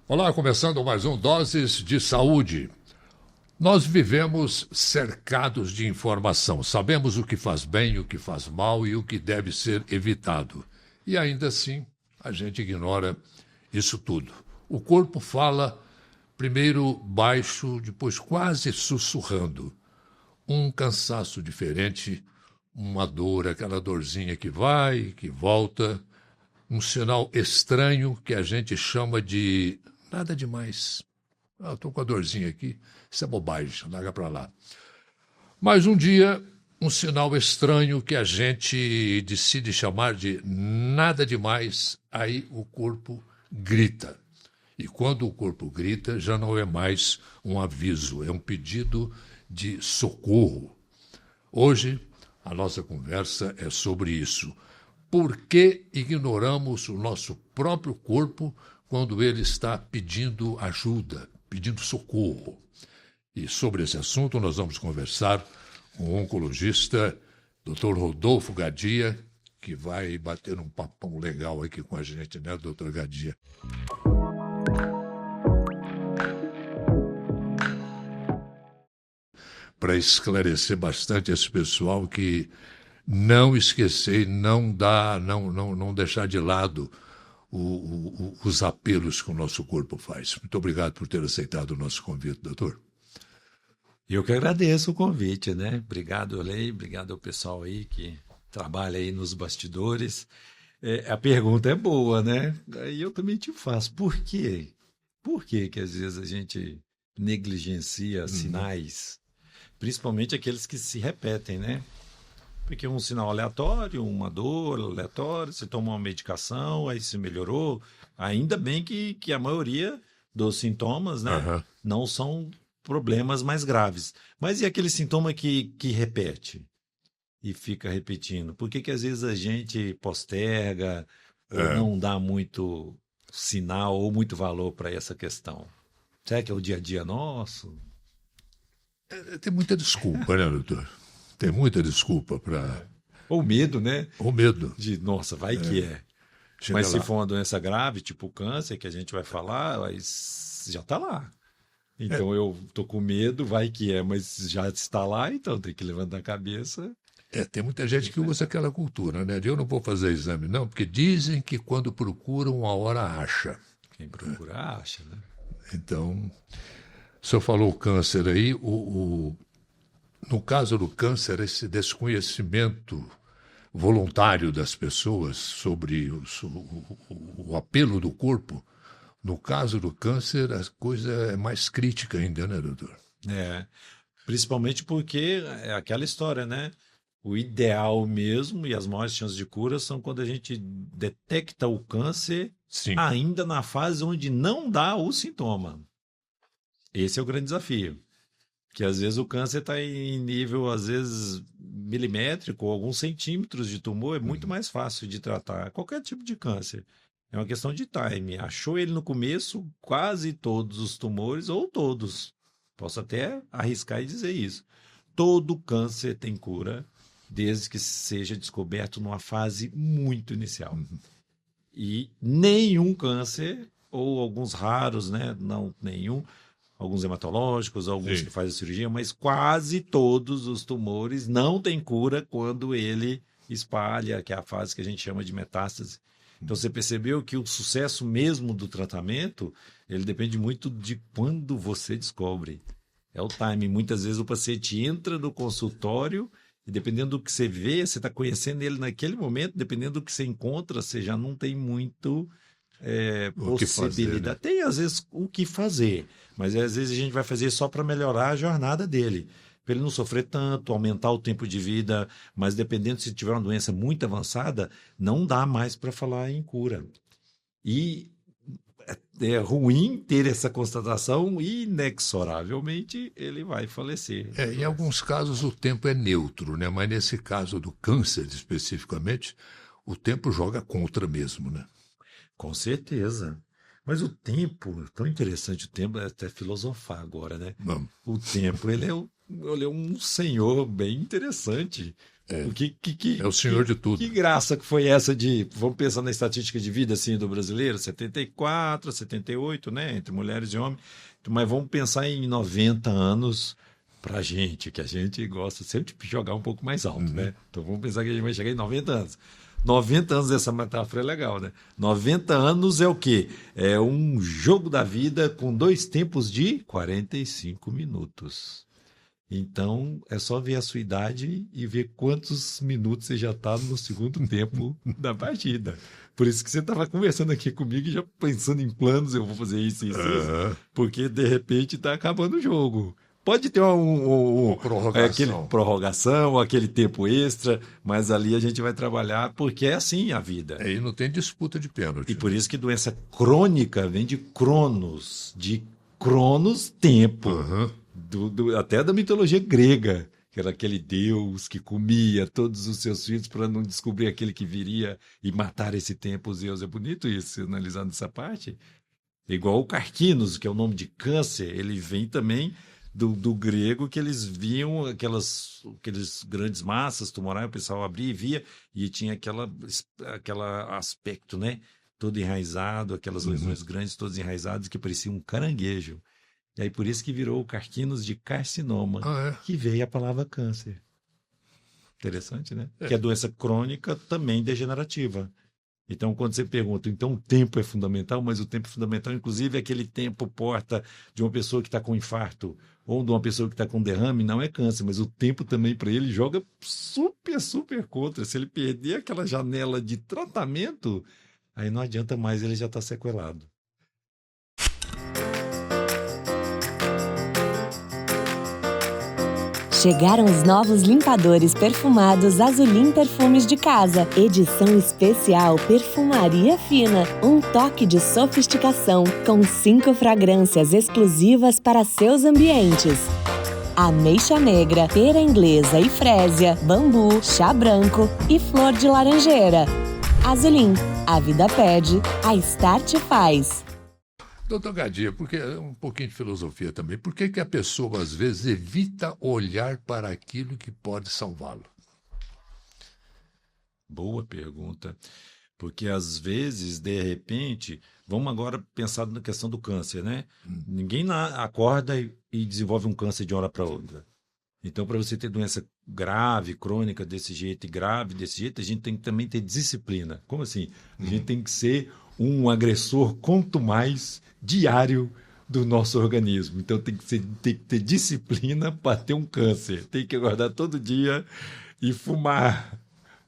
Olá, começando mais um Doses de Saúde. Nós vivemos cercados de informação. Sabemos o que faz bem, o que faz mal e o que deve ser evitado. E ainda assim, a gente ignora isso tudo. O corpo fala primeiro baixo, depois quase sussurrando. Um cansaço diferente, uma dor, aquela dorzinha que vai, que volta, um sinal estranho que a gente chama de nada demais. Estou com a dorzinha aqui, isso é bobagem, larga para lá. Mas um dia, um sinal estranho que a gente decide chamar de nada demais, aí o corpo grita. E quando o corpo grita, já não é mais um aviso, é um pedido de socorro. Hoje, a nossa conversa é sobre isso. Por que ignoramos o nosso próprio corpo quando ele está pedindo ajuda, pedindo socorro? E sobre esse assunto nós vamos conversar com o oncologista Dr. Rodolfo Gadia, que vai bater um papão legal aqui com a gente, né, Dr. Gadia? Para esclarecer bastante esse pessoal que não esquecer, não deixar de lado os apelos que o nosso corpo faz. Muito obrigado por ter aceitado o nosso convite, doutor. Eu que agradeço o convite, né? Obrigado, Lei, obrigado ao pessoal aí que trabalha aí nos bastidores. A pergunta é boa, né? Aí eu também te faço. Por quê? Por que às vezes a gente negligencia sinais, principalmente aqueles que se repetem, né? Porque um sinal aleatório, uma dor aleatória, você toma uma medicação, aí se melhorou. Ainda bem que a maioria dos sintomas, né, não são problemas mais graves. Mas e aquele sintoma que repete e fica repetindo? Por que às vezes a gente posterga ou não dá muito sinal ou muito valor para essa questão? Será que é o dia a dia nosso? Tem muita desculpa, né, doutor? Tem muita desculpa para... Ou medo, né? Ou medo. De, nossa, vai que é. Mas se for uma doença grave, tipo câncer, que a gente vai falar, já está lá. Então eu tô com medo, vai que é, mas já está lá, então tem que levantar a cabeça. Tem muita gente que usa aquela cultura, né? De eu não vou fazer exame, não, porque dizem que quando procuram, a hora acha. Quem procura, acha, né? Então, o senhor falou câncer aí, no caso do câncer, esse desconhecimento voluntário das pessoas sobre o apelo do corpo, no caso do câncer, a coisa é mais crítica ainda, né, doutor? Principalmente porque é aquela história, né? O ideal mesmo e as maiores chances de cura são quando a gente detecta o câncer ainda na fase onde não dá o sintoma. Esse é o grande desafio. Que às vezes o câncer está em nível, às vezes, milimétrico, ou alguns centímetros de tumor, é muito mais fácil de tratar. Qualquer tipo de câncer. É uma questão de time. Achou ele no começo, quase todos os tumores, ou todos. Posso até arriscar e dizer isso. Todo câncer tem cura, desde que seja descoberto numa fase muito inicial. E nenhum câncer, ou alguns raros, né? Não nenhum, alguns hematológicos, alguns que fazem cirurgia, mas quase todos os tumores não têm cura quando ele espalha, que é a fase que a gente chama de metástase. Então você percebeu que o sucesso mesmo do tratamento, ele depende muito de quando você descobre. É o time. Muitas vezes o paciente entra no consultório e dependendo do que você vê, você está conhecendo ele naquele momento, dependendo do que você encontra, você já não tem muito possibilidade. Fazer, né? Tem, às vezes, o que fazer, mas às vezes a gente vai fazer só para melhorar a jornada dele, para ele não sofrer tanto, aumentar o tempo de vida, mas dependendo se tiver uma doença muito avançada, não dá mais para falar em cura. E é ruim ter essa constatação e, inexoravelmente, ele vai falecer. Em alguns casos o tempo é neutro, né? Mas nesse caso do câncer especificamente, o tempo joga contra mesmo, né? Com certeza. Mas o tempo, tão interessante o tempo, é até filosofar agora, né? Vamos. O tempo, ele é um senhor bem interessante, É o senhor de tudo. Que graça que foi essa de... Vamos pensar na estatística de vida assim, do brasileiro, 74, 78, né? Entre mulheres e homens. Mas vamos pensar em 90 anos pra gente, que a gente gosta sempre de jogar um pouco mais alto, né? Então vamos pensar que a gente vai chegar em 90 anos. 90 anos, essa metáfora é legal, né? 90 anos é o quê? É um jogo da vida com 2 tempos de 45 minutos. Então, é só ver a sua idade e ver quantos minutos você já está no segundo tempo da partida. Por isso que você estava conversando aqui comigo e já pensando em planos, eu vou fazer isso, porque de repente está acabando o jogo. Pode ter uma prorrogação, aquele tempo extra, mas ali a gente vai trabalhar porque é assim a vida. E não tem disputa de pênalti. E por isso que doença crônica vem de cronos, tempo. Até da mitologia grega, que era aquele deus que comia todos os seus filhos para não descobrir aquele que viria e matar esse tempo. Zeus, é bonito isso, analisando essa parte. Igual o carquinos, que é o nome de câncer, ele vem também do grego, que eles viam aqueles grandes massas tumorais, o pessoal abria e via, e tinha aquela aspecto, né? Todo enraizado, aquelas lesões grandes, todas enraizadas, que pareciam um caranguejo. E aí por isso que virou o carquinos de carcinoma, que veio a palavra câncer. Interessante, né? Que é doença crônica também degenerativa. Então, quando você pergunta, então o tempo é fundamental, mas o tempo é fundamental, inclusive aquele tempo porta de uma pessoa que está com infarto ou de uma pessoa que está com derrame, não é câncer, mas o tempo também para ele joga super, super contra. Se ele perder aquela janela de tratamento, aí não adianta mais, ele já está sequelado. Chegaram os novos limpadores perfumados Azulim Perfumes de Casa. Edição especial Perfumaria Fina. Um toque de sofisticação com 5 fragrâncias exclusivas para seus ambientes. Ameixa negra, pera inglesa e frésia, bambu, chá branco e flor de laranjeira. Azulim, a vida pede, a Start faz. Doutor Gadia, porque um pouquinho de filosofia também. Por que a pessoa, às vezes, evita olhar para aquilo que pode salvá-lo? Boa pergunta. Porque, às vezes, de repente... Vamos agora pensar na questão do câncer, né? Ninguém acorda e desenvolve um câncer de uma hora para outra. Então, para você ter doença grave, crônica desse jeito e grave desse jeito, a gente tem que também ter disciplina. Como assim? A gente tem que ser um agressor quanto mais diário do nosso organismo. Então tem que ter disciplina para ter um câncer. Tem que acordar todo dia e fumar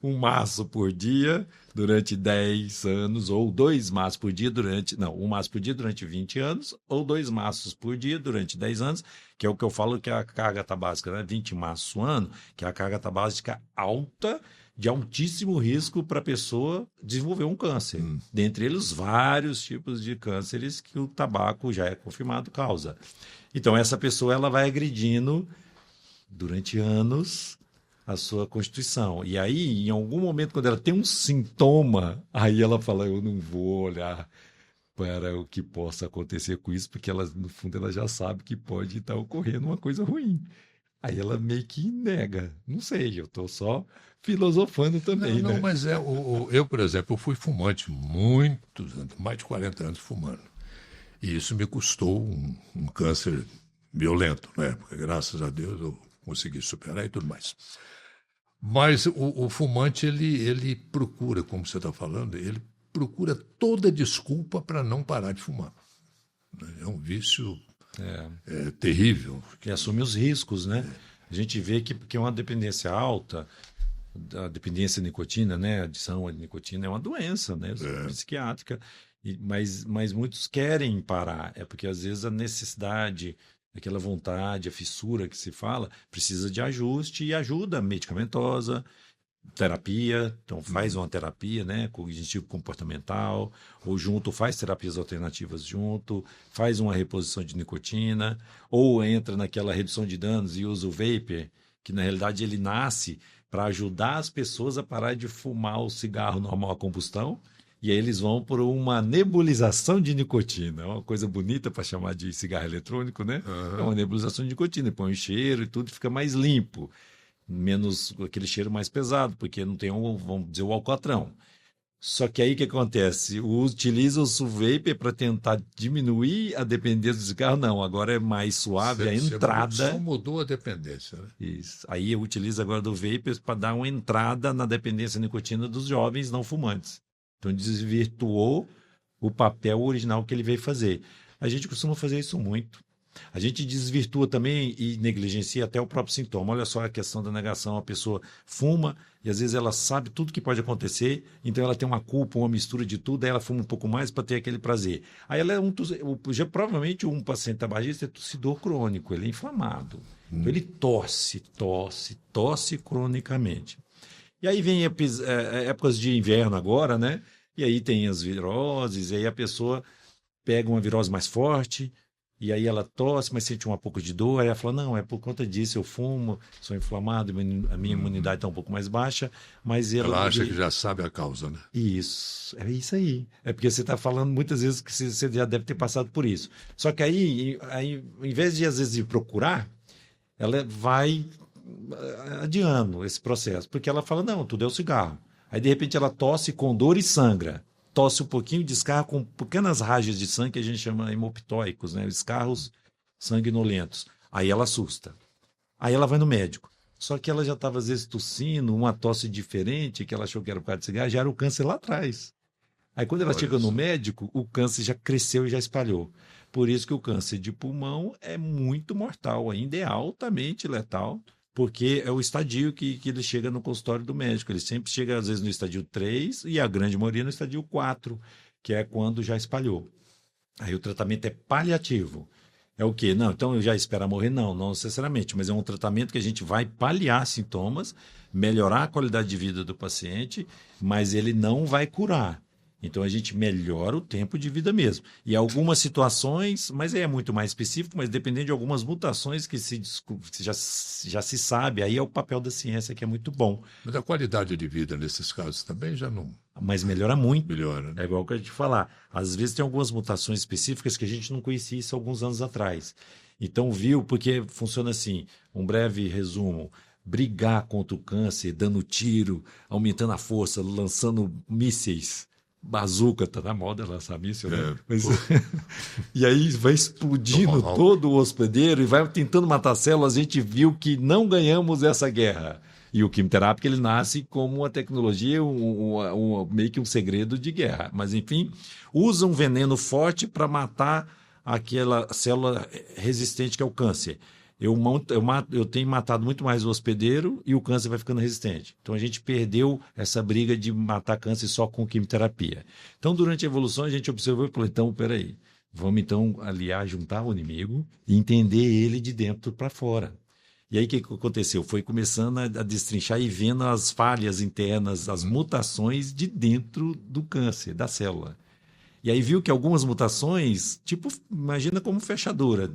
um maço por dia durante 10 anos, ou 2 maços por dia um maço por dia durante 20 anos, ou 2 maços por dia durante 10 anos, que é o que eu falo que é a carga tabágica, né? 20 maços por ano, que é a carga tabágica alta, de altíssimo risco para a pessoa desenvolver um câncer. Dentre eles, vários tipos de cânceres que o tabaco já é confirmado causa. Então, essa pessoa ela vai agredindo durante anos a sua constituição. E aí, em algum momento, quando ela tem um sintoma, aí ela fala, eu não vou olhar para o que possa acontecer com isso, porque ela, no fundo ela já sabe que pode estar ocorrendo uma coisa ruim. Aí ela meio que nega. Não sei, eu estou só filosofando também, não, né? Mas eu, por exemplo, eu fui fumante muitos anos, mais de 40 anos fumando. E isso me custou um câncer violento, né? Porque, graças a Deus, eu consegui superar e tudo mais. Mas o fumante, ele procura, como você está falando, ele procura toda desculpa para não parar de fumar. É um vício terrível. Que assume os riscos, né? A gente vê que é uma dependência alta, a dependência à nicotina, né? A adição à nicotina é uma doença, né? Psiquiátrica. Mas muitos querem parar. É porque, às vezes, a necessidade, aquela vontade, a fissura que se fala, precisa de ajuste e ajuda medicamentosa, terapia. Então, faz uma terapia, né? Cognitivo-comportamental, ou junto, faz terapias alternativas junto, faz uma reposição de nicotina, ou entra naquela redução de danos e usa o vapor, que, na realidade, ele nasce para ajudar as pessoas a parar de fumar o cigarro normal a combustão, e aí eles vão por uma nebulização de nicotina. É uma coisa bonita para chamar de cigarro eletrônico, né? É uma nebulização de nicotina, põe o cheiro e tudo, fica mais limpo. menos aquele cheiro mais pesado, porque não tem, vamos dizer, o alcatrão. Só que aí o que acontece? Utiliza o SUVape para tentar diminuir a dependência do cigarro? Não, agora é mais suave a entrada. Só mudou a dependência, né? Isso. Aí eu utilizo agora do vape para dar uma entrada na dependência de nicotina dos jovens não fumantes. Então desvirtuou o papel original que ele veio fazer. A gente costuma fazer isso muito. A gente desvirtua também e negligencia até o próprio sintoma. Olha só a questão da negação. A pessoa fuma e às vezes ela sabe tudo que pode acontecer, então ela tem uma culpa, uma mistura de tudo, aí ela fuma um pouco mais para ter aquele prazer. Aí ela é provavelmente um paciente tabagista é tossidor crônico, ele é inflamado. Então ele tosse cronicamente. E aí vem épocas de inverno agora, né? E aí tem as viroses, e aí a pessoa pega uma virose mais forte, e aí ela tosse, mas sente um pouco de dor, aí ela fala, não, é por conta disso, eu fumo, sou inflamado, a minha imunidade está um pouco mais baixa, mas ela acha que já sabe a causa, né? Isso, é isso aí. É porque você está falando muitas vezes que você já deve ter passado por isso. Só que aí ao invés de, às vezes, de procurar, ela vai adiando esse processo, porque ela fala, não, tudo é o cigarro. Aí, de repente, ela tosse com dor e sangra. Tosse um pouquinho, descarra com pequenas rajas de sangue que a gente chama hemoptóicos, né? Escarros sanguinolentos. Aí ela assusta. Aí ela vai no médico. Só que ela já estava, às vezes, tossindo, uma tosse diferente, que ela achou que era por causa de cigarro, já era o câncer lá atrás. Aí quando ela chega no médico, o câncer já cresceu e já espalhou. Por isso que o câncer de pulmão é muito mortal, ainda é altamente letal, porque é o estadio que ele chega no consultório do médico. Ele sempre chega, às vezes, no estadio 3 e a grande maioria no estadio 4, que é quando já espalhou. Aí o tratamento é paliativo. É o quê? Não, então eu já espero morrer? Não, não necessariamente, mas é um tratamento que a gente vai paliar sintomas, melhorar a qualidade de vida do paciente, mas ele não vai curar. Então, a gente melhora o tempo de vida mesmo. E algumas situações, mas aí é muito mais específico, mas dependendo de algumas mutações que já se sabe, aí é o papel da ciência que é muito bom. Mas a qualidade de vida nesses casos também já não... Mas melhora muito. Melhora, né? É igual que a gente falar. Às vezes tem algumas mutações específicas que a gente não conhecia isso alguns anos atrás. Então, porque funciona assim, um breve resumo. Brigar contra o câncer, dando tiro, aumentando a força, lançando mísseis. Bazuca, tá na moda lançar míssil, né? E aí vai explodindo todo o hospedeiro e vai tentando matar células. A gente viu que não ganhamos essa guerra. E o quimioterápico, ele nasce como uma tecnologia, meio que um segredo de guerra. Mas, enfim, usa um veneno forte para matar aquela célula resistente que é o câncer. Eu tenho matado muito mais o hospedeiro e o câncer vai ficando resistente. Então, a gente perdeu essa briga de matar câncer só com quimioterapia. Então, durante a evolução, a gente observou e falou, então, peraí, vamos então aliar, juntar o inimigo e entender ele de dentro para fora. E aí, o que aconteceu? Foi começando a destrinchar e vendo as falhas internas, as mutações de dentro do câncer, da célula. E aí viu que algumas mutações, imagina como fechadura.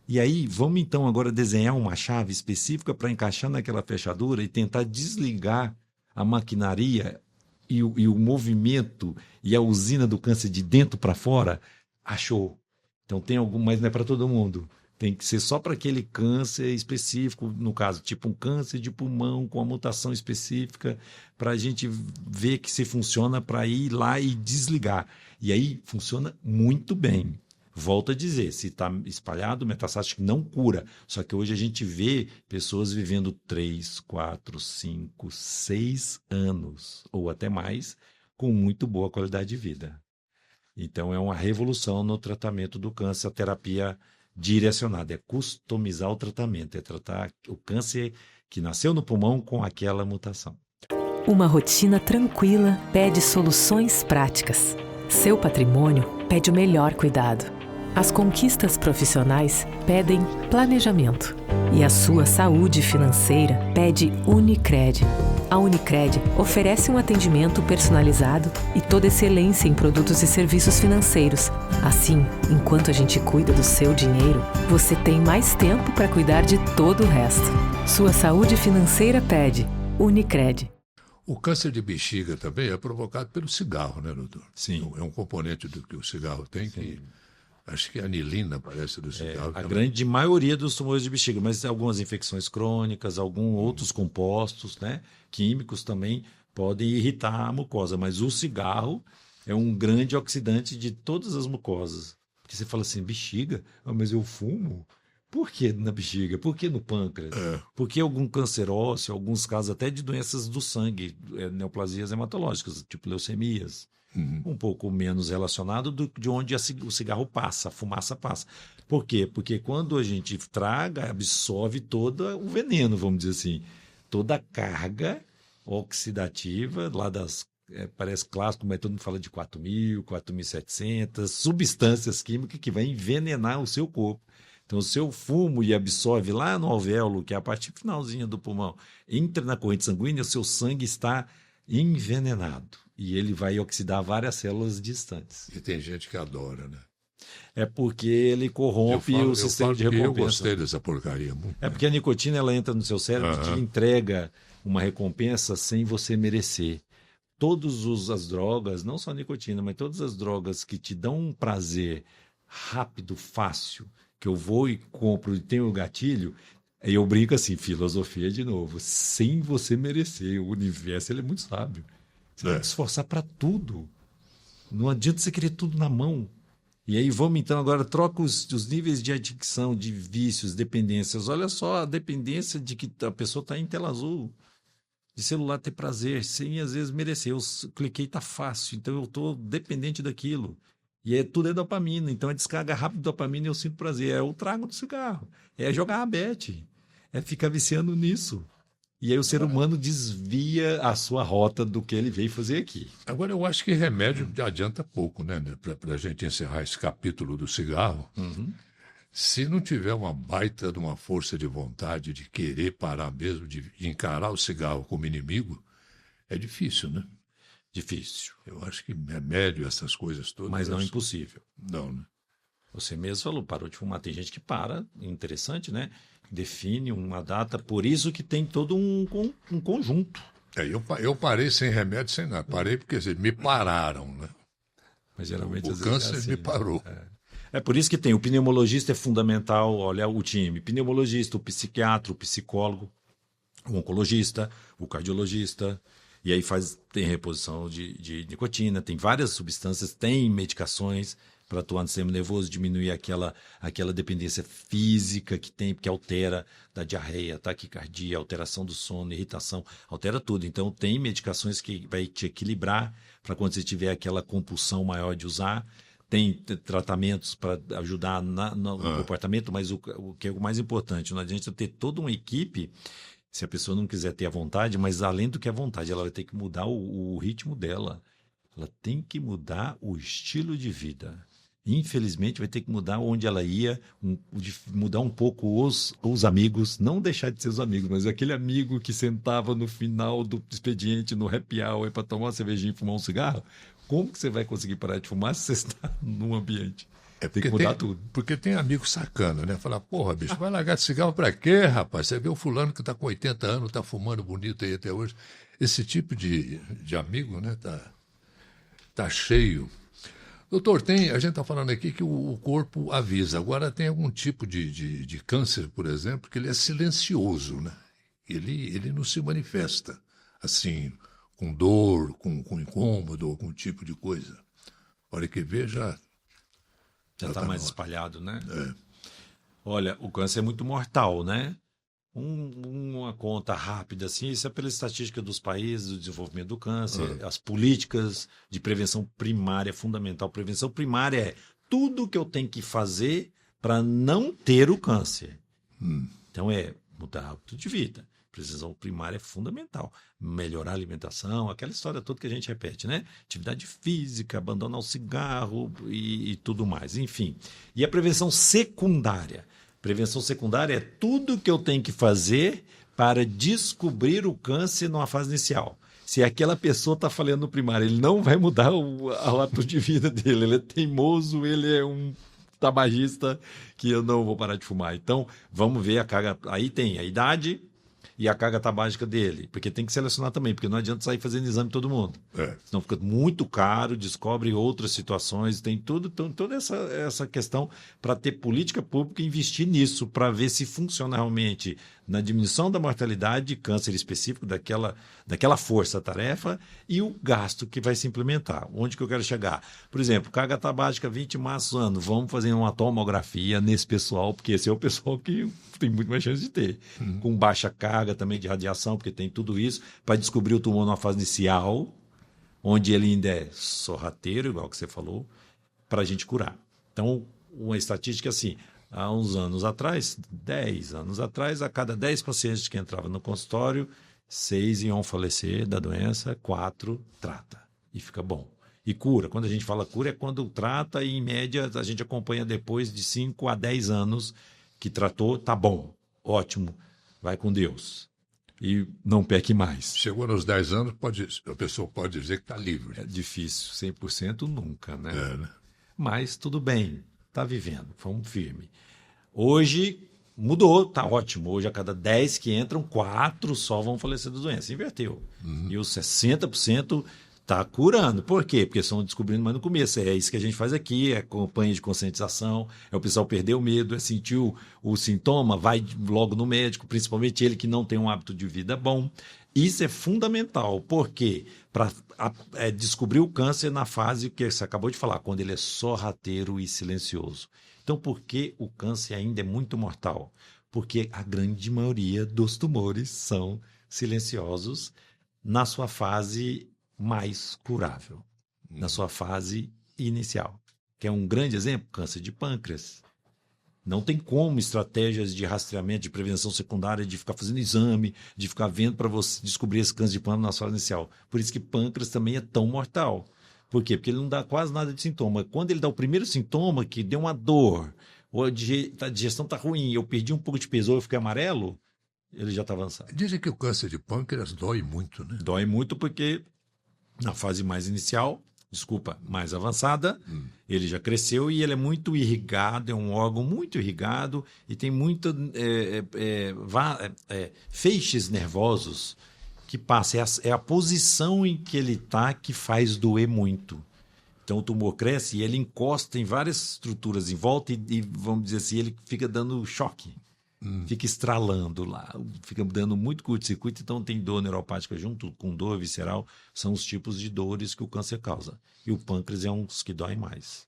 E aí, vamos então agora desenhar uma chave específica para encaixar naquela fechadura e tentar desligar a maquinaria e o movimento e a usina do câncer de dentro para fora. Achou. Então tem mas não é para todo mundo. Tem que ser só para aquele câncer específico, no caso, tipo um câncer de pulmão com uma mutação específica, para a gente ver que se funciona para ir lá e desligar. E aí funciona muito bem. Volto a dizer, se está espalhado, metastático não cura. Só que hoje a gente vê pessoas vivendo 3, 4, 5, 6 anos, ou até mais, com muito boa qualidade de vida. Então é uma revolução no tratamento do câncer, a terapia direcionada, é customizar o tratamento, é tratar o câncer que nasceu no pulmão com aquela mutação. Uma rotina tranquila pede soluções práticas. Seu patrimônio pede o melhor cuidado. As conquistas profissionais pedem planejamento. E a sua saúde financeira pede Unicred. A Unicred oferece um atendimento personalizado e toda excelência em produtos e serviços financeiros. Assim, enquanto a gente cuida do seu dinheiro, você tem mais tempo para cuidar de todo o resto. Sua saúde financeira pede Unicred. O câncer de bexiga também é provocado pelo cigarro, né, doutor? Sim. É um componente do que o cigarro tem que Acho que a anilina parece do cigarro. A grande maioria dos tumores de bexiga, mas algumas infecções crônicas, alguns outros compostos, né, químicos também podem irritar a mucosa, mas o cigarro é um grande oxidante de todas as mucosas. Porque você fala assim, bexiga? Mas eu fumo? Por que na bexiga? Por que no pâncreas? Por que algum câncer ósseo, alguns casos até de doenças do sangue, neoplasias hematológicas, tipo leucemias. Um pouco menos relacionado de onde o cigarro passa, a fumaça passa. Por quê? Porque quando a gente traga, absorve todo o veneno, vamos dizer assim, toda a carga oxidativa, lá das, parece clássico, mas todo mundo fala de 4.000, 4.700 substâncias químicas que vai envenenar o seu corpo. Então, se eu fumo e absorve lá no alvéolo, que é a parte finalzinha do pulmão, entra na corrente sanguínea, o seu sangue está envenenado. E ele vai oxidar várias células distantes. E tem gente que adora, né? É porque ele corrompe o sistema de recompensa. Eu gostei dessa porcaria. Muito porque a nicotina ela entra no seu cérebro e te entrega uma recompensa sem você merecer. Todas as drogas, não só a nicotina, mas todas as drogas que te dão um prazer rápido, fácil, que eu vou e compro e tenho o gatilho, aí eu brinco assim, filosofia de novo, sem você merecer. O universo ele é muito sábio. Você vai se esforçar para tudo. Não adianta você querer tudo na mão. E aí vamos então agora, troca os níveis de adicção, de vícios, dependências. Olha só a dependência de que a pessoa está em tela azul, de celular ter prazer, sem às vezes merecer. Eu cliquei, está fácil, então eu estou dependente daquilo. E tudo é dopamina, então é descarga rápido de dopamina e eu sinto prazer. É o trago do cigarro, é jogar a bet, é ficar viciando nisso. E aí o ser humano desvia a sua rota do que ele veio fazer aqui. Agora, eu acho que remédio adianta pouco, né? Para a gente encerrar esse capítulo do cigarro. Se não tiver uma baita de uma força de vontade de querer parar mesmo, de encarar o cigarro como inimigo, é difícil, né? Difícil. Eu acho que remédio, essas coisas todas... Mas não é impossível. Não, né? Você mesmo falou, parou de fumar. Tem gente que para, interessante, né? Define uma data, por isso que tem todo um conjunto. Eu parei sem remédio, sem nada. Parei porque me pararam, né? Mas geralmente o câncer me parou. É por isso que tem o pneumologista é fundamental, olha o time. Pneumologista, o psiquiatra, o psicólogo, o oncologista, o cardiologista. E aí tem reposição de nicotina, tem várias substâncias, tem medicações para atuar no sistema nervoso, diminuir aquela dependência física que tem, que altera da diarreia, taquicardia, alteração do sono, irritação, altera tudo. Então, tem medicações que vai te equilibrar para quando você tiver aquela compulsão maior de usar. Tem tratamentos para ajudar no comportamento, mas o que é o mais importante, não adianta ter toda uma equipe se a pessoa não quiser ter a vontade, mas além do que a vontade, ela vai ter que mudar o ritmo dela. Ela tem que mudar o estilo de vida. Infelizmente, vai ter que mudar onde ela ia, mudar um pouco os amigos, não deixar de ser os amigos, mas aquele amigo que sentava no final do expediente, no happy hour, para tomar uma cervejinha e fumar um cigarro. Como que você vai conseguir parar de fumar se você está num ambiente? Tem que mudar tudo. Porque tem amigo sacana, né? Falar, porra, bicho, vai largar de cigarro pra quê, rapaz? Você vê o fulano que tá com 80 anos, tá fumando bonito aí até hoje. Esse tipo de amigo, né? Tá cheio. Doutor, a gente tá falando aqui que o corpo avisa. Agora tem algum tipo de câncer, por exemplo, que ele é silencioso, né? Ele não se manifesta assim, com dor, com incômodo, ou com tipo de coisa. A hora que vê, já está mais espalhado, né? É. Olha, o câncer é muito mortal, né? Uma conta rápida, assim, isso é pela estatística dos países, do desenvolvimento do câncer, as políticas de prevenção primária é fundamental. Prevenção primária é tudo que eu tenho que fazer para não ter o câncer. Então, mudar hábito de vida. Prevenção primária é fundamental. Melhorar a alimentação, aquela história toda que a gente repete, né? Atividade física, abandonar o cigarro e tudo mais, enfim. E a prevenção secundária? Prevenção secundária é tudo que eu tenho que fazer para descobrir o câncer numa fase inicial. Se aquela pessoa está falhando no primário, ele não vai mudar o hábito de vida dele. Ele é teimoso, ele é um tabagista que eu não vou parar de fumar. Então, vamos ver a carga. Aí tem a idade, e a carga tabágica dele, porque tem que selecionar também, porque não adianta sair fazendo exame todo mundo. Senão fica muito caro, descobre outras situações, tem toda essa questão para ter política pública e investir nisso, para ver se funciona realmente na diminuição da mortalidade de câncer específico daquela força-tarefa e o gasto que vai se implementar. Onde que eu quero chegar? Por exemplo, carga tabágica 20 maços ano, vamos fazer uma tomografia nesse pessoal, porque esse é o pessoal que tem muito mais chance de ter. Com baixa carga também de radiação, porque tem tudo isso, para descobrir o tumor numa fase inicial, onde ele ainda é sorrateiro, igual que você falou, para a gente curar. Então, uma estatística assim, há uns anos atrás, 10 anos atrás, a cada 10 pacientes que entravam no consultório, 6 iam falecer da doença, 4 trata e fica bom. E cura, quando a gente fala cura, é quando trata e, em média, a gente acompanha depois de 5 a 10 anos que tratou, tá bom, ótimo, vai com Deus. E não peque mais. Chegou nos 10 anos, a pessoa pode dizer que está livre. É difícil, 100% nunca, né? Né? Mas tudo bem, está vivendo, vamos firme. Hoje mudou, tá ótimo. Hoje a cada 10 que entram, 4 só vão falecer da doença. Inverteu. E os 60% está curando. Por quê? Porque estão descobrindo mais no começo. É isso que a gente faz aqui, é campanha de conscientização, é o pessoal perder o medo, é sentir o sintoma, vai logo no médico, principalmente ele que não tem um hábito de vida bom. Isso é fundamental. Por quê? Para descobrir o câncer na fase que você acabou de falar, quando ele é sorrateiro e silencioso. Então, por que o câncer ainda é muito mortal? Porque a grande maioria dos tumores são silenciosos na sua fase mais curável, na sua fase inicial. Que é um grande exemplo, câncer de pâncreas. Não tem como estratégias de rastreamento, de prevenção secundária, de ficar fazendo exame, de ficar vendo para você descobrir esse câncer de pâncreas na fase inicial. Por isso que pâncreas também é tão mortal. Por quê? Porque ele não dá quase nada de sintoma. Quando ele dá o primeiro sintoma, que deu uma dor, ou a digestão está ruim, eu perdi um pouco de peso, eu fiquei amarelo, ele já está avançado. Dizem que o câncer de pâncreas dói muito, né? Dói muito porque na fase mais inicial, mais avançada, ele já cresceu e ele é muito irrigado, é um órgão muito irrigado e tem muitos feixes nervosos que passa, é a posição em que ele está que faz doer muito. Então o tumor cresce e ele encosta em várias estruturas em volta e vamos dizer assim, ele fica dando choque, fica estralando lá, fica dando muito curto-circuito, então tem dor neuropática junto com dor visceral, são os tipos de dores que o câncer causa. E o pâncreas é um dos que dói mais.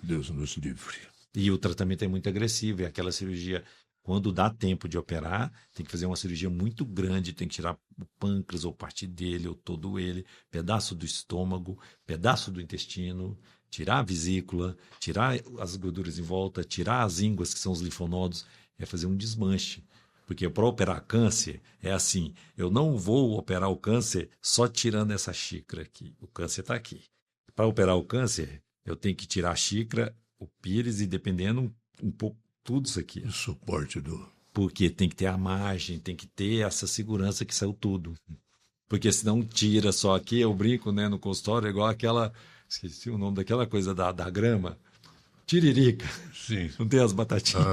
Deus nos livre. E o tratamento é muito agressivo, é aquela cirurgia. Quando dá tempo de operar, tem que fazer uma cirurgia muito grande, tem que tirar o pâncreas ou parte dele, ou todo ele, pedaço do estômago, pedaço do intestino, tirar a vesícula, tirar as gorduras em volta, tirar as ínguas, que são os linfonodos, é fazer um desmanche. Porque para operar câncer, é assim, eu não vou operar o câncer só tirando essa xícara aqui. O câncer está aqui. Para operar o câncer, eu tenho que tirar a xícara, o pires e dependendo um pouco, tudo isso aqui. O suporte do... Porque tem que ter a margem, tem que ter essa segurança que saiu tudo. Porque senão tira só aqui, eu brinco, né, no consultório, é igual aquela, esqueci o nome daquela coisa da grama, tiririca. Sim. Não tem as batatinhas?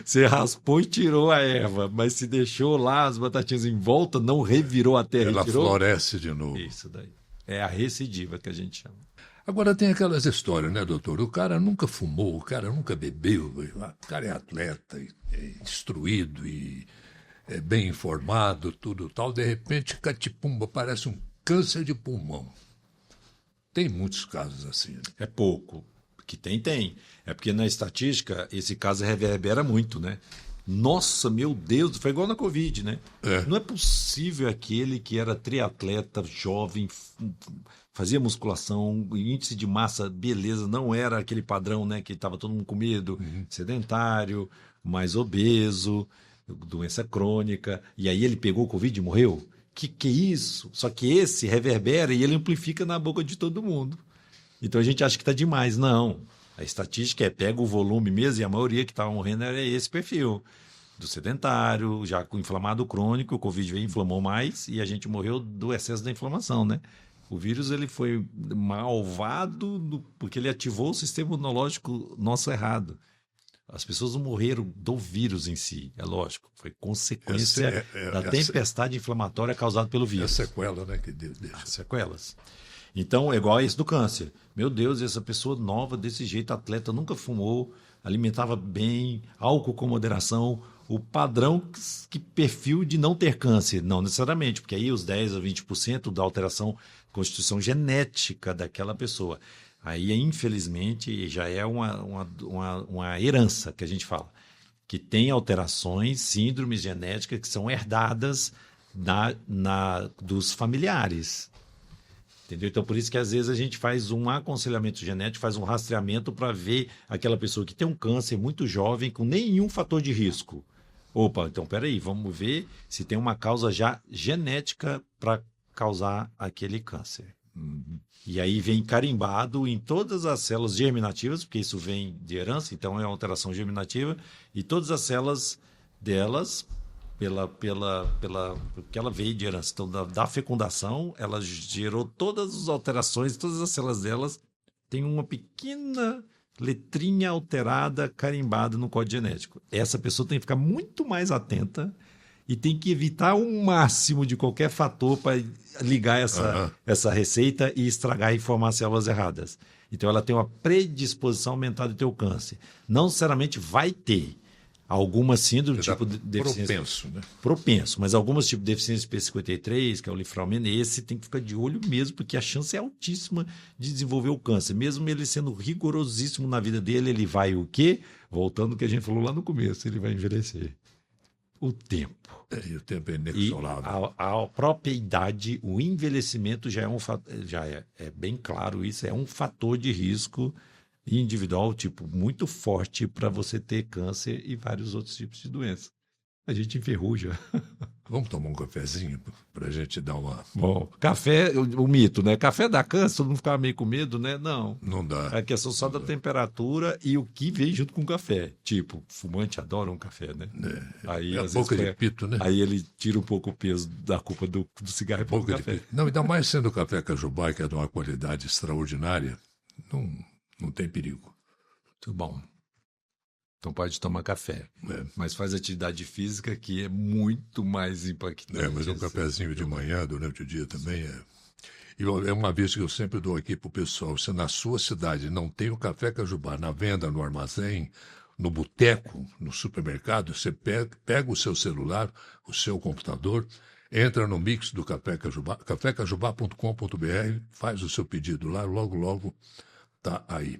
Você raspou e tirou a erva, mas se deixou lá as batatinhas em volta, não revirou a terra. Ela retirou, floresce de novo. Isso daí. É a recidiva que a gente chama. Agora tem aquelas histórias, né, doutor? O cara nunca fumou, o cara nunca bebeu, o cara é atleta, é instruído e é bem informado, tudo tal. De repente, catipumba, parece um câncer de pulmão. Tem muitos casos assim. Né? É pouco. Que tem. É porque na estatística esse caso reverbera muito, né? Nossa, meu Deus, foi igual na Covid, né? Não é possível aquele que era triatleta, jovem, fazia musculação, índice de massa, beleza, não era aquele padrão, né? Que estava todo mundo com medo, sedentário, mais obeso, doença crônica, e aí ele pegou o Covid e morreu? Que é isso? Só que esse reverbera e ele amplifica na boca de todo mundo. Então a gente acha que está demais. Não. A estatística pega o volume mesmo e a maioria que estava morrendo era esse perfil. Do sedentário, já com inflamado crônico, o Covid veio e inflamou mais e a gente morreu do excesso da inflamação, né? O vírus ele foi malvado porque ele ativou o sistema imunológico nosso errado. As pessoas não morreram do vírus em si, é lógico. Foi consequência da tempestade inflamatória causada pelo vírus. É a sequela, né? Que deixa. As sequelas. Então, é igual a esse do câncer. Meu Deus, essa pessoa nova desse jeito, atleta, nunca fumou, alimentava bem, álcool com moderação, o padrão, que perfil de não ter câncer. Não necessariamente, porque aí os 10% a 20% da alteração, constituição genética daquela pessoa. Aí, infelizmente, já é uma herança que a gente fala, que tem alterações, síndromes genéticas que são herdadas dos familiares. Entendeu? Então, por isso que às vezes a gente faz um aconselhamento genético, faz um rastreamento para ver aquela pessoa que tem um câncer muito jovem, com nenhum fator de risco. Opa, então peraí, vamos ver se tem uma causa já genética para causar aquele câncer. E aí vem carimbado em todas as células germinativas, porque isso vem de herança, então é uma alteração germinativa, e todas as células delas, porque ela veio de herança. Então, da fecundação, ela gerou todas as alterações, todas as células delas têm uma pequena letrinha alterada, carimbada no código genético. Essa pessoa tem que ficar muito mais atenta e tem que evitar o máximo de qualquer fator para ligar essa receita e estragar e formar células erradas. Então, ela tem uma predisposição aumentada de ter o câncer. Não necessariamente vai ter. Algumas síndromes, tipo de deficiência... Propenso, né? Propenso, mas algumas tipos de deficiência P53, que é o linfraumena, esse tem que ficar de olho mesmo, porque a chance é altíssima de desenvolver o câncer. Mesmo ele sendo rigorosíssimo na vida dele, ele vai o quê? Voltando ao que a gente falou lá no começo, ele vai envelhecer. O tempo. E o tempo é inexorável. A própria idade, o envelhecimento já é bem claro, isso é um fator de risco individual, tipo, muito forte para você ter câncer e vários outros tipos de doenças. A gente enferruja. Vamos tomar um cafezinho para a gente dar uma... Bom, café, o mito, né? Café dá câncer, todo mundo ficava meio com medo, né? Não. Não dá. É questão só da temperatura e o que vem junto com o café. Tipo, fumante adora um café, né? Aí, a boca de pito, né? Aí ele tira um pouco o peso da culpa do cigarro e põe boca o café. Não, ainda mais sendo o café Cajubá, que é de uma qualidade extraordinária, não tem perigo. Muito bom. Então pode tomar café. Mas faz atividade física que é muito mais impactante. Mas um cafezinho de manhã, durante o dia também é... E é uma vez que eu sempre dou aqui para o pessoal, se na sua cidade não tem o café Cajubá na venda, no armazém, no boteco, no supermercado, você pega o seu celular, o seu computador, entra no mix do Café Cajubá, cafecajubá.com.br, faz o seu pedido lá, logo tá aí.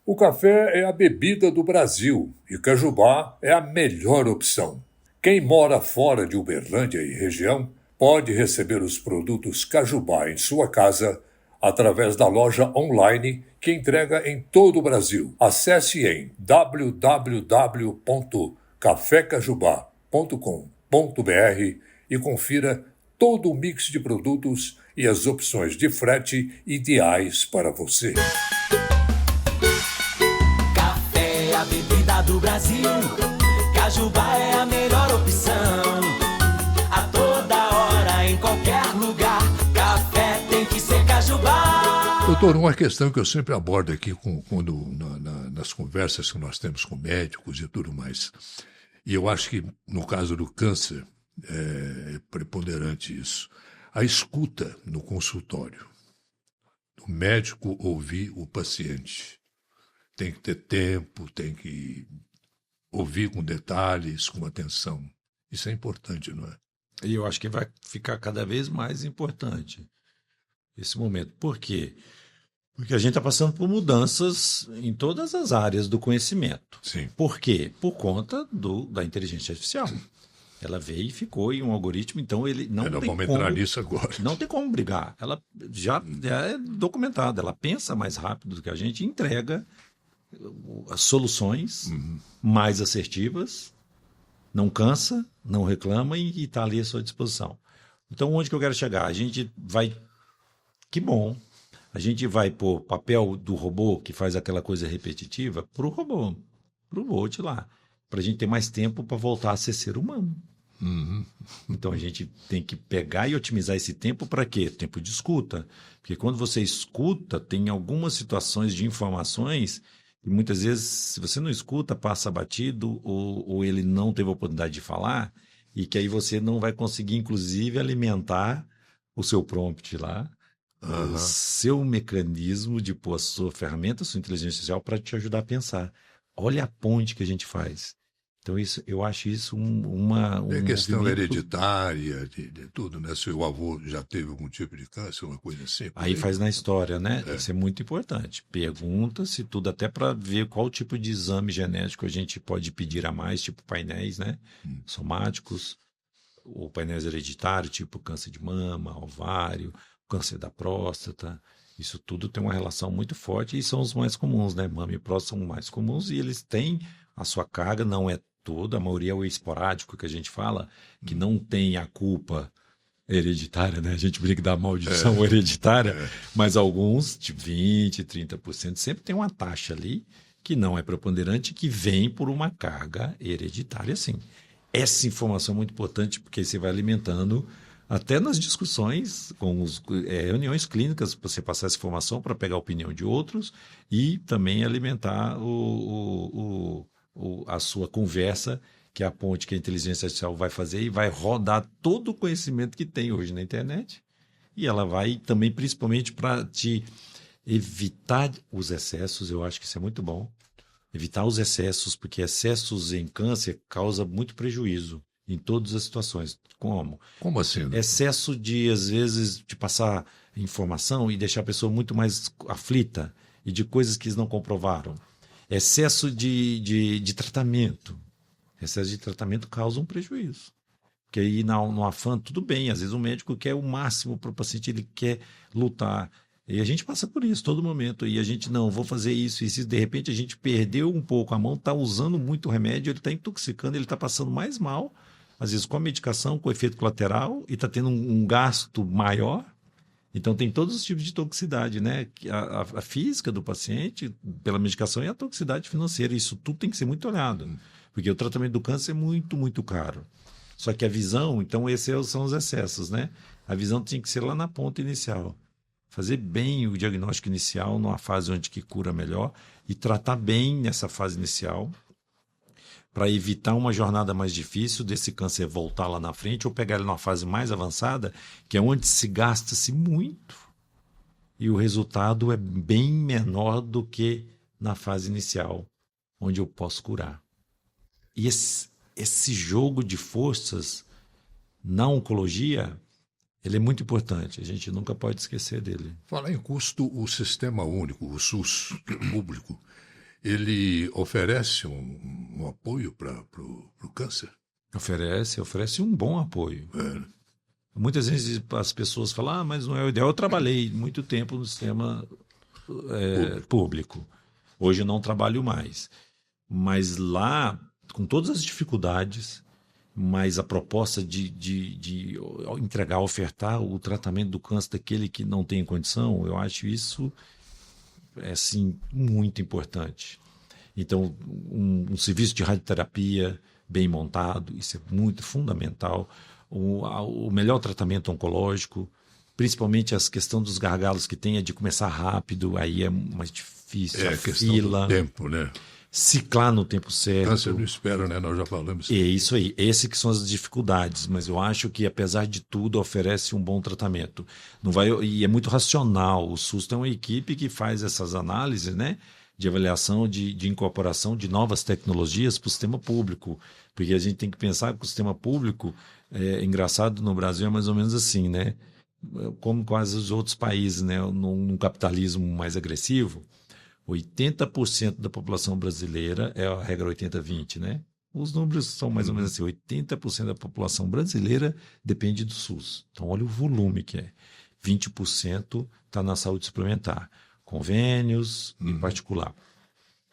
O café é a bebida do Brasil e Cajubá é a melhor opção. Quem mora fora de Uberlândia e região pode receber os produtos Cajubá em sua casa através da loja online que entrega em todo o Brasil. Acesse em www.cafecajubá.com.br e confira todo o mix de produtos e as opções de frete ideais para você. Café é a bebida do Brasil, Cajubá é a melhor opção. A toda hora, em qualquer lugar, café tem que ser Cajubá. Doutor, uma questão que eu sempre abordo aqui nas conversas que nós temos com médicos e tudo mais, e eu acho que no caso do câncer é preponderante isso, a escuta no consultório, o médico ouvir o paciente. Tem que ter tempo, tem que ouvir com detalhes, com atenção. Isso é importante, não é? E eu acho que vai ficar cada vez mais importante esse momento. Por quê? Porque a gente está passando por mudanças em todas as áreas do conhecimento. Sim. Por quê? Por conta da inteligência artificial. Ela veio e ficou em um algoritmo, então ele não tem como... Vamos entrar nisso agora. Não tem como brigar. Ela já é documentada. Ela pensa mais rápido do que a gente e entrega as soluções mais assertivas, não cansa, não reclama e está ali à sua disposição. Então, onde que eu quero chegar? A gente vai... Que bom! A gente vai pôr o papel do robô que faz aquela coisa repetitiva para o robô lá, para a gente ter mais tempo para voltar a ser humano. Então, a gente tem que pegar e otimizar esse tempo para quê? Tempo de escuta. Porque quando você escuta, tem algumas situações de informações E muitas vezes, se você não escuta, passa batido ou ele não teve a oportunidade de falar, e que aí você não vai conseguir, inclusive, alimentar o seu prompt lá, o seu mecanismo de pôr a sua ferramenta, a sua inteligência artificial para te ajudar a pensar. Olha a ponte que a gente faz. Então, eu acho isso É questão movimento... hereditária, de tudo, né? Se o avô já teve algum tipo de câncer, uma coisa assim. Aí faz na história, né? Isso é muito importante. Pergunta-se tudo, até para ver qual tipo de exame genético a gente pode pedir a mais, tipo painéis, né? Somáticos, ou painéis hereditários, tipo câncer de mama, ovário, câncer da próstata. Isso tudo tem uma relação muito forte e são os mais comuns, né? Mama e próstata são mais comuns e eles têm a sua carga, não é toda, a maioria é o esporádico que a gente fala, que não tem a culpa hereditária, né? A gente brinca da maldição hereditária, mas alguns, de 20%, 30%, sempre tem uma taxa ali que não é preponderante, que vem por uma carga hereditária, sim. Essa informação é muito importante porque você vai alimentando até nas discussões com reuniões clínicas, você passar essa informação para pegar a opinião de outros e também alimentar a sua conversa, que é a ponte que a inteligência artificial vai fazer e vai rodar todo o conhecimento que tem hoje na internet. E ela vai também, principalmente, para te evitar os excessos, eu acho que isso é muito bom. Evitar os excessos, porque excessos em câncer causa muito prejuízo em todas as situações. Como? Como assim? Excesso de, às vezes, de passar informação e deixar a pessoa muito mais aflita e de coisas que eles não comprovaram. Excesso de tratamento. Excesso de tratamento causa um prejuízo. Porque aí, no afã, tudo bem. Às vezes o médico quer o máximo para o paciente, ele quer lutar. E a gente passa por isso todo momento. E a gente, não, vou fazer isso. E se de repente a gente perdeu um pouco a mão, está usando muito remédio, ele está intoxicando, ele está passando mais mal, às vezes com a medicação, com efeito colateral, e está tendo um gasto maior. Então, tem todos os tipos de toxicidade, né? A física do paciente, pela medicação, e a toxicidade financeira. Isso tudo tem que ser muito olhado, porque o tratamento do câncer é muito, muito caro. Só que a visão, então, esses são os excessos, né? A visão tem que ser lá na ponta inicial. Fazer bem o diagnóstico inicial, numa fase onde que cura melhor, e tratar bem nessa fase inicial, para evitar uma jornada mais difícil desse câncer voltar lá na frente ou pegar ele numa fase mais avançada, que é onde se gasta-se muito e o resultado é bem menor do que na fase inicial, onde eu posso curar. E esse jogo de forças na oncologia, ele é muito importante, a gente nunca pode esquecer dele. Falar em custo, o Sistema Único, o SUS, que é o público, ele oferece um apoio para o câncer? Oferece um bom apoio. Muitas vezes as pessoas falam, mas não é o ideal. Eu trabalhei muito tempo no sistema público. Hoje eu não trabalho mais. Mas lá, com todas as dificuldades, mas a proposta de entregar, ofertar o tratamento do câncer daquele que não tem condição, eu acho isso assim, muito importante. Então, um serviço de radioterapia bem montado, isso é muito fundamental. O melhor tratamento oncológico, principalmente a questão dos gargalos que tem, é de começar rápido, aí é mais difícil. É a questão do tempo, né? Ciclar no tempo certo. Câncer não espera, né? Nós já falamos. É isso aí. Essas que são as dificuldades, mas eu acho que, apesar de tudo, oferece um bom tratamento. Não vai, e é muito racional. O SUS tem uma equipe que faz essas análises, né? De avaliação, de incorporação de novas tecnologias para o sistema público. Porque a gente tem que pensar que o sistema público, engraçado, no Brasil é mais ou menos assim, né? Como quase os outros países, né? Num capitalismo mais agressivo, 80% da população brasileira é a regra 80-20, né? Os números são mais ou menos assim, 80% da população brasileira depende do SUS. Então, olha o volume que é. 20% está na saúde suplementar, convênios em particular.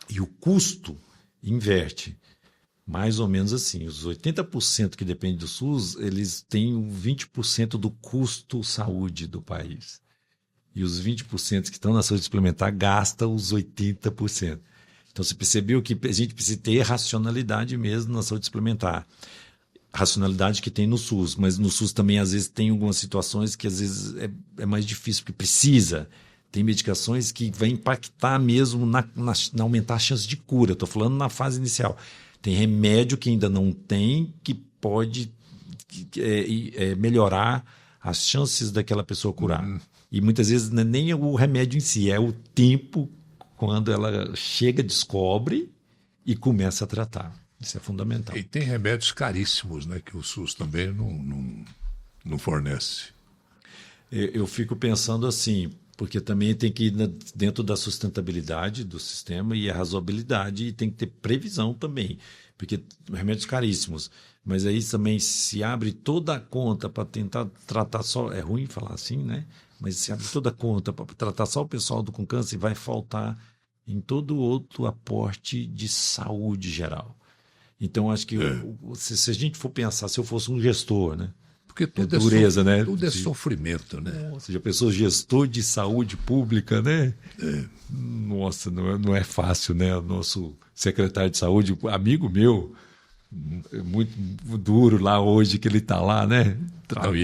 E o custo inverte, mais ou menos assim. Os 80% que dependem do SUS, eles têm 20% do custo saúde do país. E os 20% que estão na saúde suplementar gastam os 80%. Então, você percebeu que a gente precisa ter racionalidade mesmo na saúde suplementar. Racionalidade que tem no SUS, mas no SUS também, às vezes, tem algumas situações que, às vezes, é mais difícil, porque precisa Tem medicações que vão impactar mesmo na aumentar a chance de cura. Estou falando na fase inicial. Tem remédio que ainda não tem, que pode melhorar as chances daquela pessoa curar. E muitas vezes não é nem o remédio em si, é o tempo quando ela chega, descobre e começa a tratar. Isso é fundamental. E tem remédios caríssimos, né, que o SUS também não fornece. Eu fico pensando assim, porque também tem que ir dentro da sustentabilidade do sistema e a razoabilidade, e tem que ter previsão também, porque remédios caríssimos, mas aí também se abre toda a conta para tentar tratar só, é ruim falar assim, né? Mas se abre toda a conta para tratar só o pessoal com câncer, vai faltar em todo outro aporte de saúde geral. Então, acho que se a gente for pensar, se eu fosse um gestor, né? Porque tudo dureza, né? Tudo é sofrimento, né? Nossa, já pensou gestor de saúde pública, né? Nossa, não é fácil, né? O nosso secretário de saúde, amigo meu, é muito duro lá hoje que ele está lá, né? Não,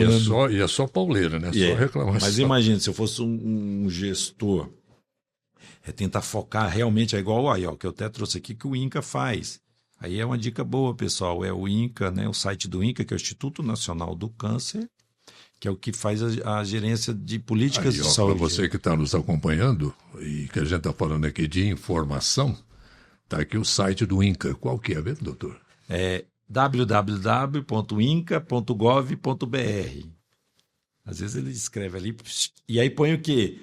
e é só pauleira, né? Só reclamação. Mas imagina, se eu fosse um gestor, tentar focar realmente, é igual aí, ó, que eu até trouxe aqui, que o INCA faz. Aí é uma dica boa, pessoal, é o INCA, né, o site do INCA, que é o Instituto Nacional do Câncer, que é o que faz a gerência de políticas de saúde. Para você que está nos acompanhando, e que a gente está falando aqui de informação, está aqui o site do INCA. Qual que é mesmo, doutor? É www.inca.gov.br. Às vezes ele escreve ali, e aí põe o quê?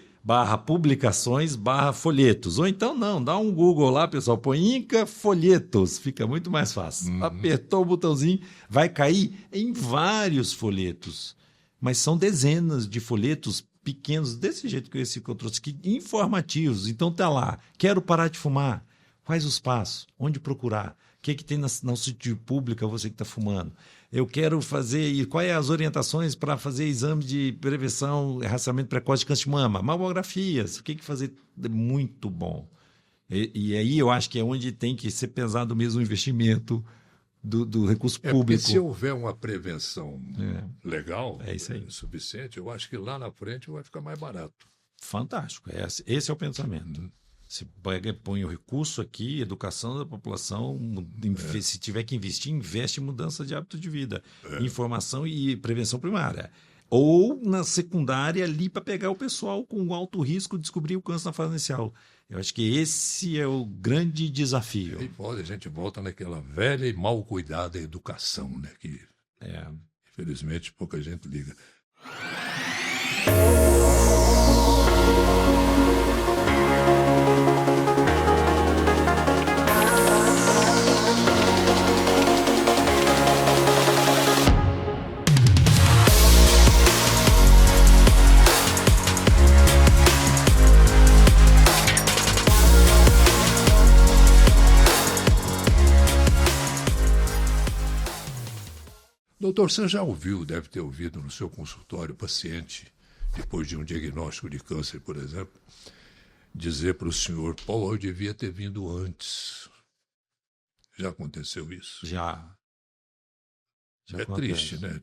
/publicações/folhetos. Ou então não, dá um Google lá, pessoal, põe Inca Folhetos, fica muito mais fácil. Apertou o botãozinho, vai cair em vários folhetos. Mas são dezenas de folhetos pequenos, desse jeito que esse que eu trouxe aqui, informativos. Então tá lá, quero parar de fumar. Quais os passos? Onde procurar? O que tem na saúde pública você que está fumando? Eu quero fazer... E quais as orientações para fazer exame de prevenção e rastreamento precoce de câncer de mama? Mamografias. O que fazer? Muito bom. E aí eu acho que é onde tem que ser pesado mesmo o investimento do recurso público. Porque se houver uma prevenção legal, isso aí. Suficiente, eu acho que lá na frente vai ficar mais barato. Fantástico. Esse é o pensamento. Se põe o recurso aqui, educação da população, se tiver que investir, investe em mudança de hábito de vida, informação e prevenção primária. Ou na secundária, ali para pegar o pessoal com alto risco, descobrir o câncer na fase inicial. Eu acho que esse é o grande desafio. E a gente volta naquela velha e mal cuidada educação, né? Que, infelizmente, pouca gente liga. Doutor, você já ouviu, deve ter ouvido no seu consultório, paciente, depois de um diagnóstico de câncer, por exemplo, dizer para o senhor, eu devia ter vindo antes. Já aconteceu isso? Já é acontece. Triste, né?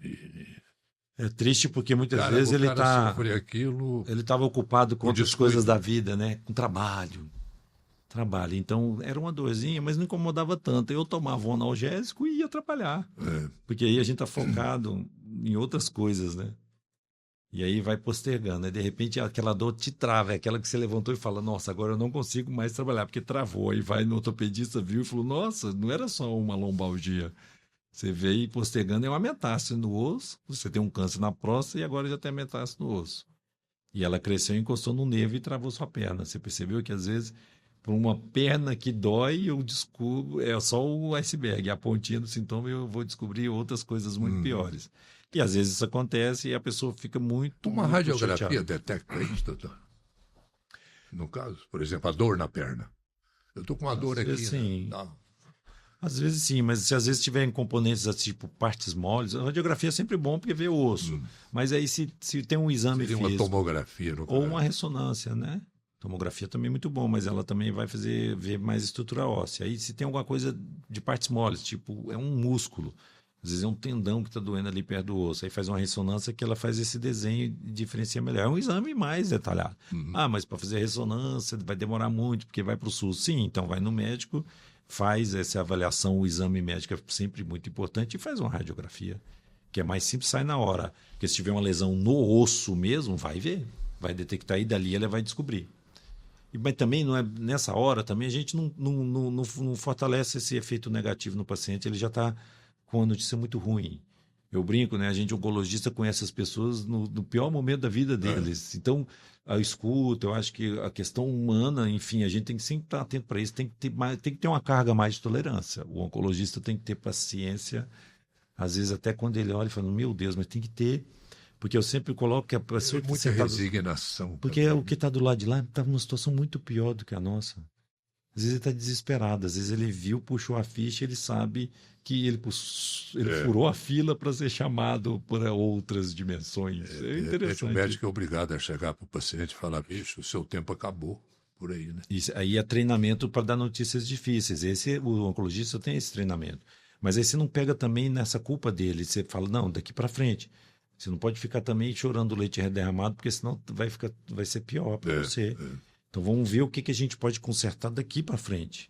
É triste porque muitas vezes ele estava ocupado com outras coisas da vida, né? Com trabalho. Então, era uma dorzinha, mas não incomodava tanto. Eu tomava um analgésico e ia trabalhar. Porque aí a gente está focado em outras coisas, né? E aí vai postergando. E de repente aquela dor te trava. É aquela que você levantou e fala, nossa, agora eu não consigo mais trabalhar, porque travou. Aí vai no ortopedista, viu e falou, nossa, não era só uma lombalgia. Você veio postergando, é uma metástase no osso. Você tem um câncer na próstata e agora já tem metástase no osso. E ela cresceu, encostou no nervo e travou sua perna. Você percebeu que às vezes... Por uma perna que dói, eu descubro, é só o iceberg, a pontinha do sintoma, eu vou descobrir outras coisas muito piores. E às vezes isso acontece e a pessoa fica muito. Uma radiografia detecta isso, doutor? No caso, por exemplo, a dor na perna. Eu estou com uma dor aqui. Sim. Às vezes sim, mas se às vezes tiverem componentes tipo partes moles, a radiografia é sempre bom porque vê o osso. Mas aí se tem um exame físico. Seria uma tomografia, no caso. Ou uma ressonância, né? Tomografia também é muito bom, mas ela também vai ver mais estrutura óssea. Aí se tem alguma coisa de partes moles, tipo, é um músculo. Às vezes é um tendão que está doendo ali perto do osso. Aí faz uma ressonância que ela faz esse desenho e diferencia melhor. É um exame mais detalhado. Mas para fazer ressonância vai demorar muito, porque vai para o SUS. Sim, então vai no médico, faz essa avaliação, o exame médico é sempre muito importante e faz uma radiografia, que é mais simples, sai na hora. Porque se tiver uma lesão no osso mesmo, vai ver, vai detectar e dali ela vai descobrir. Mas também não é nessa hora, também a gente não fortalece esse efeito negativo no paciente, ele já está com uma notícia muito ruim. Eu brinco, né? A gente, oncologista, conhece as pessoas no pior momento da vida deles. Então, a escuta, eu acho que a questão humana, enfim, a gente tem que sempre estar atento para isso, tem que ter uma carga mais de tolerância. O oncologista tem que ter paciência, às vezes até quando ele olha e fala, meu Deus, mas tem que ter, porque eu sempre coloco que a pessoa... Muita resignação. Porque também. O que está do lado de lá está numa situação muito pior do que a nossa. Às vezes ele está desesperado, às vezes ele viu, puxou a ficha, ele sabe que ele furou a fila para ser chamado para outras dimensões. É interessante. O médico é obrigado a chegar para o paciente e falar, bicho, o seu tempo acabou por aí, né? Isso, aí é treinamento para dar notícias difíceis. O oncologista tem esse treinamento. Mas aí você não pega também nessa culpa dele. Você fala, não, daqui para frente. Você não pode ficar também chorando leite derramado, porque senão vai ser pior para você. Então vamos ver o que a gente pode consertar daqui para frente.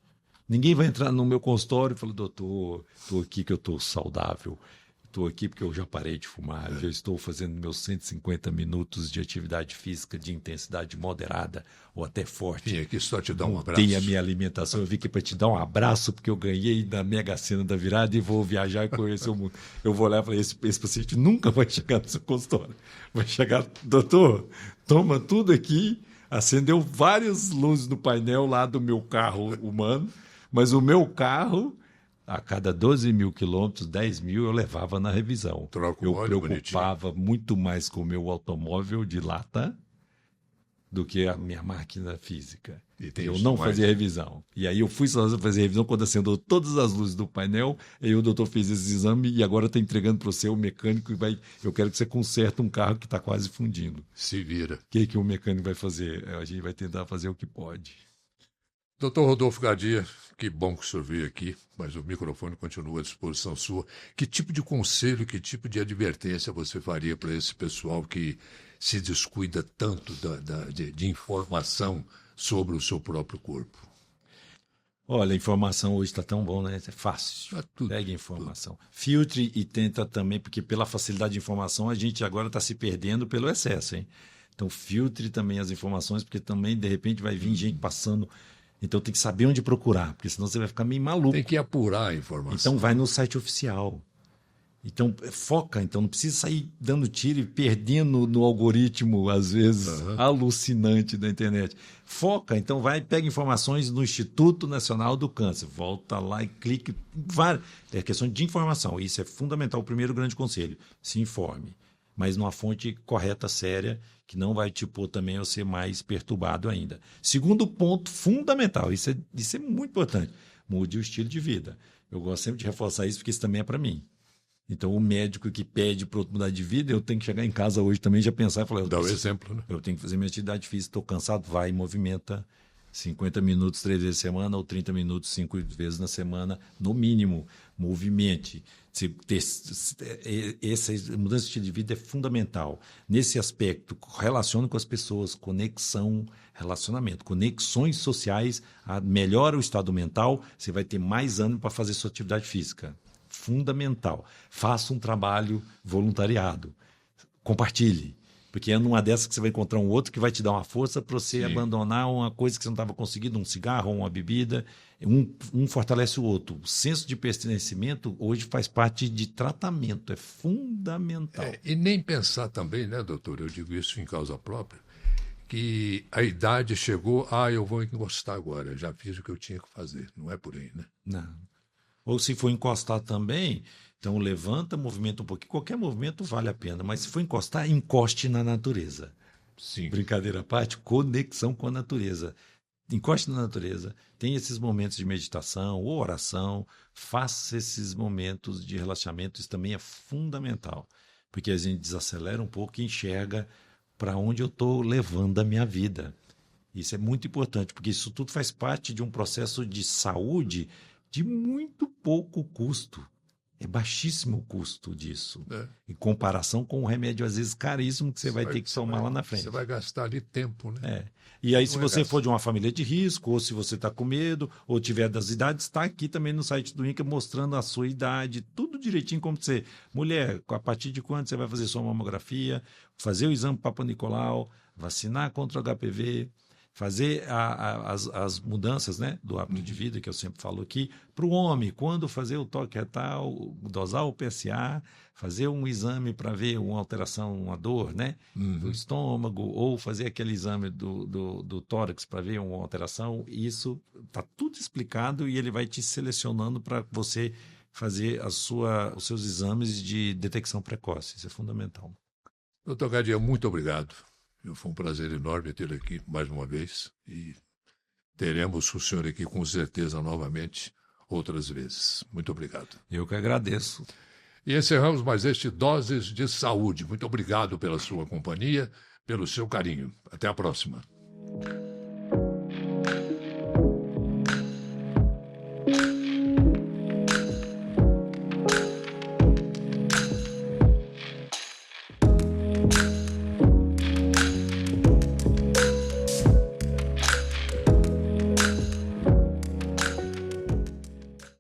Ninguém vai entrar no meu consultório e falar, doutor, estou aqui que eu estou saudável, estou aqui porque eu já parei de fumar, já estou fazendo meus 150 minutos de atividade física de intensidade moderada ou até forte. Vim aqui só te dar um abraço. Tem a minha alimentação, eu vim aqui para te dar um abraço porque eu ganhei na Mega Sena da virada e vou viajar e conhecer o mundo. Eu vou olhar e falar, esse paciente nunca vai chegar no seu consultório. Vai chegar, doutor, toma tudo aqui, acendeu várias luzes no painel lá do meu carro humano, mas o meu carro, a cada 12 mil quilômetros, 10 mil eu levava na revisão. Troca o eu óleo, preocupava muito mais com o meu automóvel de lata do que a minha máquina física. Eu não fazia revisão. E aí eu fui só fazer revisão quando acendeu todas as luzes do painel, aí o doutor fez esse exame e agora está entregando para você o mecânico e eu quero que você conserte um carro que está quase fundindo. Se vira. O que o mecânico vai fazer? A gente vai tentar fazer o que pode. Doutor Rodolfo Gadia, que bom que o senhor veio aqui, mas o microfone continua à disposição sua. Que tipo de conselho, que tipo de advertência você faria para esse pessoal que se descuida tanto de informação sobre o seu próprio corpo? Olha, a informação hoje está tão bom, né? É fácil. Pegue a informação. Filtre e tenta também, porque pela facilidade de informação a gente agora está se perdendo pelo excesso, hein? Então filtre também as informações, porque também de repente vai vir gente passando... Então tem que saber onde procurar, porque senão você vai ficar meio maluco. Tem que apurar a informação. Então vai no site oficial. Então foca, então não precisa sair dando tiro e perdendo no algoritmo, às vezes, alucinante da internet. Foca, então pega informações no Instituto Nacional do Câncer. Volta lá e clique. É questão de informação. Isso é fundamental. O primeiro grande conselho, se informe. Mas numa fonte correta, séria, que não vai te pôr também a ser mais perturbado ainda. Segundo ponto fundamental, isso é muito importante, mude o estilo de vida. Eu gosto sempre de reforçar isso, porque isso também é para mim. Então, o médico que pede para mudar de vida, eu tenho que chegar em casa hoje também e já pensar e falar... Dá o exemplo, né? Eu tenho que fazer minha atividade física, estou cansado, vai, movimenta 50 minutos 3 vezes na semana ou 30 minutos 5 vezes na semana, no mínimo, movimente. Essa mudança de estilo de vida é fundamental. Nesse aspecto, relacione com as pessoas, conexão, relacionamento, conexões sociais, melhora o estado mental, você vai ter mais ânimo para fazer sua atividade física. Fundamental. Faça um trabalho voluntariado. Compartilhe. Porque é numa dessas que você vai encontrar um outro que vai te dar uma força para você abandonar uma coisa que você não estava conseguindo, um cigarro ou uma bebida. Um fortalece o outro. O senso de pertencimento hoje faz parte de tratamento, é fundamental. E nem pensar também, né, doutor, eu digo isso em causa própria, que a idade chegou, eu vou encostar agora, já fiz o que eu tinha que fazer. Não é por aí, né? Não. Ou se for encostar também, então levanta, movimenta um pouquinho. Qualquer movimento vale a pena, mas se for encostar, encoste na natureza. Sim. Brincadeira à parte, conexão com a natureza. Encoste na natureza, tenha esses momentos de meditação ou oração, faça esses momentos de relaxamento, isso também é fundamental, porque a gente desacelera um pouco e enxerga para onde eu estou levando a minha vida. Isso é muito importante, porque isso tudo faz parte de um processo de saúde de muito pouco custo. É baixíssimo o custo disso. Em comparação com um remédio, às vezes, caríssimo, que você vai ter que tomar lá na frente. Você vai gastar ali tempo, né? E aí, se você for de uma família de risco, ou se você está com medo, ou tiver das idades, está aqui também no site do INCA mostrando a sua idade, tudo direitinho como você. Mulher, a partir de quando você vai fazer sua mamografia, fazer o exame Papa Nicolau, vacinar contra o HPV, fazer as mudanças, né, do hábito de vida, que eu sempre falo aqui, para o homem, quando fazer o toque retal, dosar o PSA, fazer um exame para ver uma alteração, uma dor, né, do estômago, ou fazer aquele exame do tórax para ver uma alteração, isso está tudo explicado e ele vai te selecionando para você fazer os seus exames de detecção precoce. Isso é fundamental. Doutor Gadia, muito obrigado. Foi um prazer enorme tê-lo aqui mais uma vez e teremos o senhor aqui com certeza novamente outras vezes. Muito obrigado. Eu que agradeço. E encerramos mais este Doses de Saúde. Muito obrigado pela sua companhia, pelo seu carinho. Até a próxima.